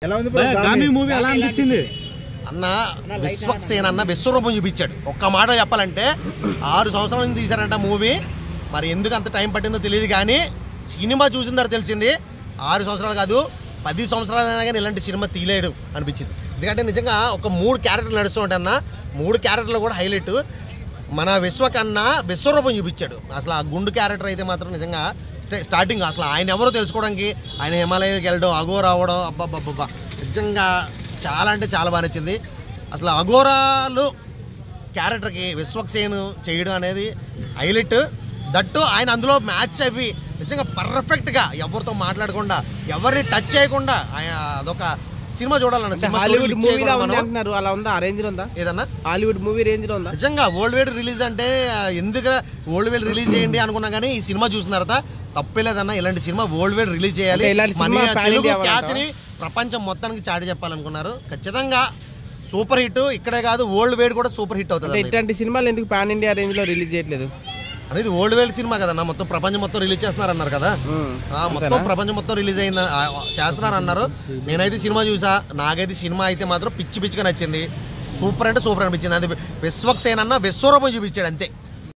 Movie ఎలా అనిపించింది అన్న? విశ్వక్సేన్ అన్న విశ్వరూపం చూపించాడు. ఒక్క మాట చెప్పాలంటే 6 సంవత్సరాల నుంచి తీశారంట మూవీ. మరి ఎందుకు అంత టైం పట్టిందో తెలియదు, కానీ సినిమా చూసిన తర్వాత తెలిసింది 6 సంవత్సరాలు కాదు 10 సంవత్సరాలైనా కానీ ఇలాంటి సినిమా తీయలేడు అనిపించింది. ఎందుకంటే నిజంగా ఒక 3 క్యారెక్టర్లు నడుస్తూ ఉంటాయి అన్న. 3 క్యారెక్టర్లు కూడా హైలైట్. మన విశ్వకన్నా విశ్వరూపం చూపించాడు. అసలు ఆ గుండు క్యారెక్టర్ అయితే మాత్రం నిజంగా స్టార్టింగ్ అసలు ఆయన ఎవరో తెలుసుకోవడానికి ఆయన హిమాలయాకి వెళ్ళడం, అఘోరా అవ్వడం, అబ్బాబ్బా నిజంగా చాలా అంటే చాలా బాగా నచ్చింది. అసలు అఘోరాలు క్యారెక్టర్కి విశ్వక్సేన్ చేయడం అనేది హైలైట్. దట్టు ఆయన అందులో మ్యాచ్ అవి నిజంగా పర్ఫెక్ట్గా ఎవరితో మాట్లాడకుండా ఎవరిని టచ్ చేయకుండా అదొక సినిమా చూడాలన్న. హాలీవుడ్ మూవీ అంటున్నారు, అలా ఉందా? ఆ రేంజ్ లో ఉందా ఏదన్నా? హాలీవుడ్ మూవీ రేంజ్ లో ఉందా? నిజంగా వరల్డ్ వైడ్ రిలీజ్ అంటే ఎందుకు వరల్డ్ వైడ్ రిలీజ్ చేయండి అనుకున్నా కానీ ఈ సినిమా చూసిన తర్వాత తప్పేలేదన్న. ఇలాంటి సినిమా వరల్డ్ వైడ్ రిలీజ్ చేయాలి, తెలుగు ఖ్యాతిని ప్రపంచం మొత్తానికి చాటి చెప్పాలనుకున్నారు. ఖచ్చితంగా సూపర్ హిట్. ఇక్కడే కాదు వరల్డ్ వైడ్ కూడా సూపర్ హిట్ అవుతుంది. ఇట్లాంటి సినిమాలు ఎందుకు పాన్ ఇండియా రేంజ్ లో రిలీజ్ చేయట్లేదు? అనేది వరల్డ్ వైడ్ సినిమా కదన్నా, మొత్తం ప్రపంచం మొత్తం రిలీజ్ చేస్తున్నారు అన్నారు కదా. మొత్తం ప్రపంచం మొత్తం రిలీజ్ అయింది చేస్తున్నారు అన్నారు. నేనైతే సినిమా చూసా, నాకైతే సినిమా అయితే మాత్రం పిచ్చి పిచ్చిగా నచ్చింది. సూపర్ అంటే సూపర్ అనిపించింది. అది విశ్వక్సేన్ అన్న విశ్వరూపం చూపించాడు అంతే.